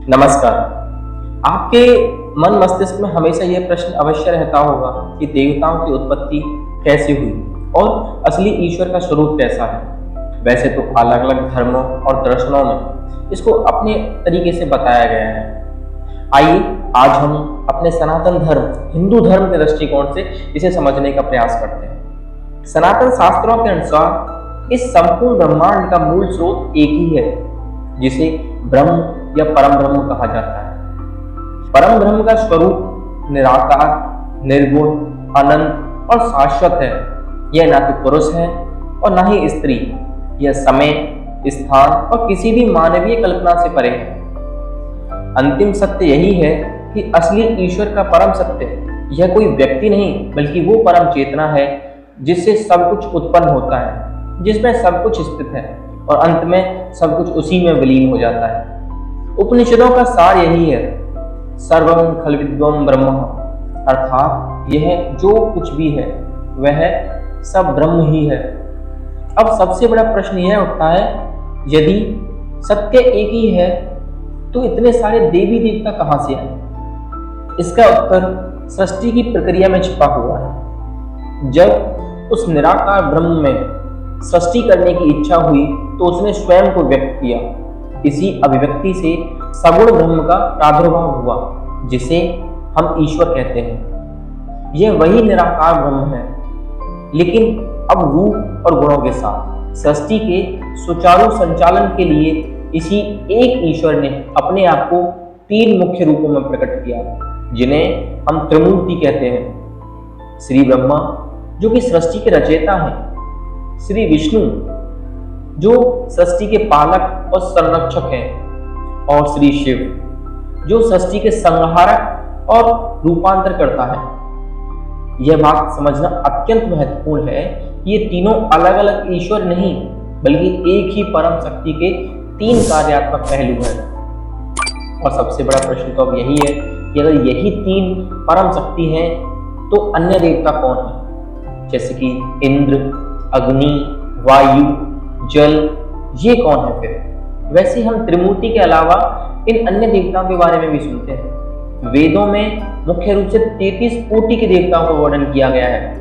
नमस्कार। आपके मन मस्तिष्क में हमेशा यह प्रश्न अवश्य रहता होगा कि देवताओं की उत्पत्ति कैसे हुई और असली ईश्वर का स्वरूप कैसा है। वैसे तो अलग अलग धर्मों और दर्शनों में इसको अपने तरीके से बताया गया है। आइए आज हम अपने सनातन धर्म हिंदू धर्म के दृष्टिकोण से इसे समझने का प्रयास करते हैं। सनातन शास्त्रों के अनुसार इस संपूर्ण ब्रह्मांड का मूल स्रोत एक ही है, जिसे ब्रह्म या परम ब्रह्म कहा जाता है। परम ब्रह्म का स्वरूप निराकार, निर्गुण, अनंत और शाश्वत है। यह ना तो पुरुष है और ना ही स्त्री। यह समय, स्थान और किसी भी मानवीय कल्पना से परे है। अंतिम सत्य यही है कि असली ईश्वर का परम सत्य यह कोई व्यक्ति नहीं बल्कि वो परम चेतना है जिससे सब कुछ उत्पन्न होता है, जिसमें सब कुछ स्थित है और अंत में सब कुछ उसी में विलीन हो जाता है। उपनिषदों का सार यही है, सर्वं खल्विद्वं ब्रह्म, अर्थात यह जो कुछ भी है वह सब ब्रह्म ही है। अब सबसे बड़ा प्रश्न यह उठता है, यदि सत्य एक ही है तो इतने सारे देवी देवता कहां से आए? इसका उत्तर सृष्टि की प्रक्रिया में छिपा हुआ है। जब उस निराकार ब्रह्म में सृष्टि करने की इच्छा हुई तो उसने स्वयं को व्यक्त किया। इसी अभिव्यक्ति से सगुण ब्रह्म का प्रादुर्भाव हुआ, जिसे हम ईश्वर कहते हैं। यह वही निराकार ब्रह्म है, लेकिन अब रूप और गुणों के साथ। सृष्टि के सुचारू संचालन के लिए इसी एक ईश्वर ने अपने आप को तीन मुख्य रूपों में प्रकट किया, जिन्हें हम त्रिमूर्ति कहते हैं। श्री ब्रह्मा जो कि सृष्टि के रचयिता हैं, श्री विष्णु जो सृष्टि के पालक और संरक्षक हैं, और श्री शिव जो सृष्टि के संहारक और रूपांतर करता है। यह बात समझना अत्यंत महत्वपूर्ण है कि ये तीनों अलग अलग ईश्वर नहीं बल्कि एक ही परम शक्ति के तीन कार्यात्मक पहलू हैं। और सबसे बड़ा प्रश्न तो अब यही है कि अगर यही तीन परम शक्ति हैं तो अन्य देवता कौन है? जैसे कि इंद्र, अग्नि, वायु, जल, ये कौन है फिर? वैसे हम त्रिमूर्ति के अलावा इन अन्य देवताओं के बारे में भी सुनते हैं। वेदों में मुख्य रूप से 33 कोटि के देवताओं का वर्णन किया गया है।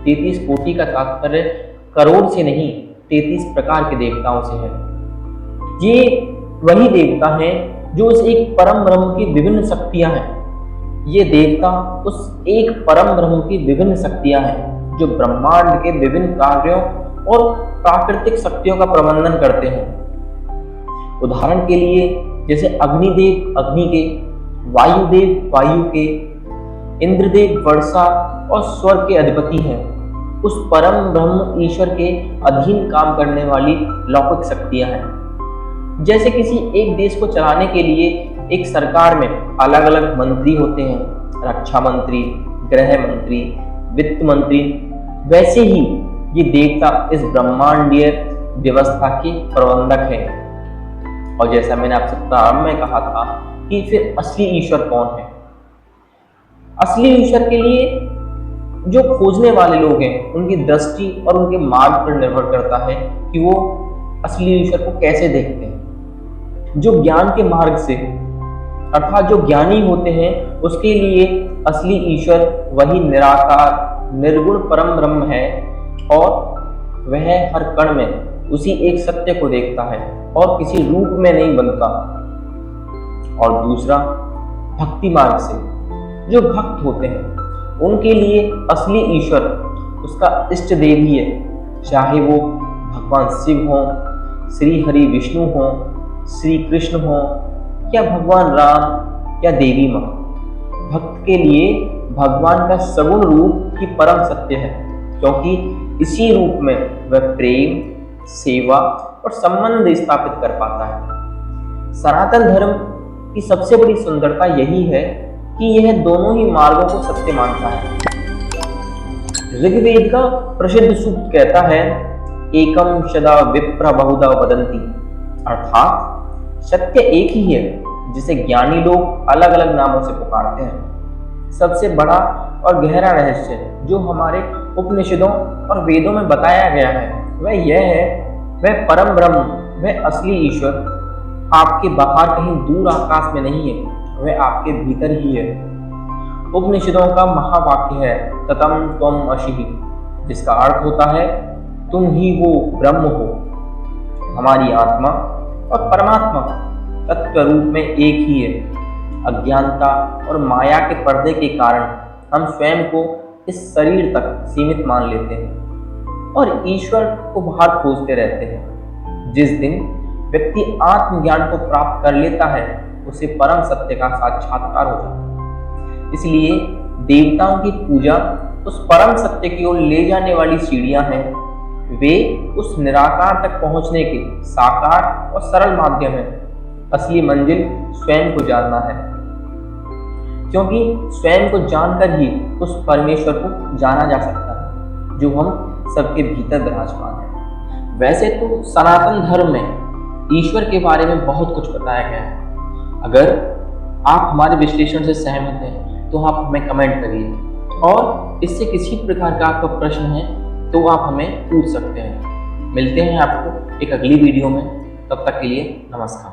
33 कोटि का तात्पर्य करोड़ से नहीं, 33 प्रकार के देवताओं से है। ये वही देवता हैं जो उस एक परम ब्रह्म की विभिन्न शक्तियां हैं। ये देवता उस एक परम ब्रह्म की विभिन्न शक्तियां हैं जो ब्रह्मांड के विभिन्न कार्यों और प्राकृतिक शक्तियों का प्रबंधन करते हैं। उदाहरण के लिए जैसे अग्निदेव अग्नि के, वायुदेव वायु के, इंद्रदेव वर्षा और स्वर्ग के अधिपति हैं। उस परम ब्रह्म ईश्वर के अधीन काम करने वाली लौकिक शक्तियां हैं। जैसे किसी एक देश को चलाने के लिए एक सरकार में अलग अलग मंत्री होते हैं, रक्षा मंत्री, गृह मंत्री, वित्त मंत्री, वैसे ही ये देवता इस ब्रह्मांडीय व्यवस्था के प्रबंधक हैं। और जैसा मैंने आपसे प्रारंभ में कहा था कि फिर असली ईश्वर कौन है? असली ईश्वर के लिए जो खोजने वाले लोग हैं उनकी दृष्टि और उनके मार्ग पर निर्भर करता है कि वो असली ईश्वर को कैसे देखते हैं। जो ज्ञान के मार्ग से अर्थात जो ज्ञानी होते हैं उसके लिए असली ईश्वर वही निराकार निर्गुण परम ब्रह्म है और वह हर कण में उसी एक सत्य को देखता है और किसी रूप में नहीं बनता। और दूसरा, भक्ति मार्ग से जो भक्त होते हैं उनके लिए असली ईश्वर उसका इष्ट देव ही है, चाहे वो भगवान शिव हो, श्री हरि विष्णु हो, श्री कृष्ण हो या भगवान राम या देवी माँ। भक्त के लिए भगवान का सगुण रूप ही परम सत्य है, क्योंकि इसी रूप में वह प्रेम, सेवा और संबंध स्थापित कर पाता है। सनातन धर्म की सबसे बड़ी सुंदरता यही है कि यह दोनों ही मार्गों को सत्य मानता है। ऋग्वेद का प्रसिद्ध सूक्त कहता है, एकम सदा विप्र बहुधा वदन्ति, अर्थात सत्य एक ही है जिसे ज्ञानी लोग अलग अलग नामों से पुकारते हैं। सबसे बड़ा और गहरा रहस्य जो हमारे उपनिषदों और वेदों में बताया गया है वह यह है, वह परम ब्रह्म, वह असली ईश्वर आपके बाहर कहीं दूर आकाश में नहीं है, वह आपके भीतर ही है। उपनिषदों का महावाक्य है ततम त्वम असिहि, जिसका अर्थ होता है तुम ही वो ब्रह्म हो। हमारी आत्मा और परमात्मा तत्व रूप में एक ही है। अज्ञानता और माया के पर्दे के कारण हम स्वयं को इस शरीर तक सीमित मान लेते हैं और ईश्वर को बाहर खोजते रहते हैं। जिस दिन व्यक्ति आत्मज्ञान को प्राप्त कर लेता है, उसे परम सत्य का साक्षात्कार हो जाता है। इसलिए देवताओं की पूजा उस परम सत्य की ओर ले जाने वाली सीढ़ियां हैं। वे उस निराकार तक पहुंचने के साकार और सरल माध्यम है। असली मंजिल स्वयं को जानना है, क्योंकि स्वयं को जानकर ही उस परमेश्वर को जाना जा सकता है जो हम सबके भीतर विराजमान है। वैसे तो सनातन धर्म में ईश्वर के बारे में बहुत कुछ बताया गया है। अगर आप हमारे विश्लेषण से सहमत हैं तो आप हमें कमेंट करिए, और इससे किसी प्रकार का आपका प्रश्न है तो आप हमें पूछ सकते हैं। मिलते हैं आपको एक अगली वीडियो में, तब तक के लिए नमस्कार।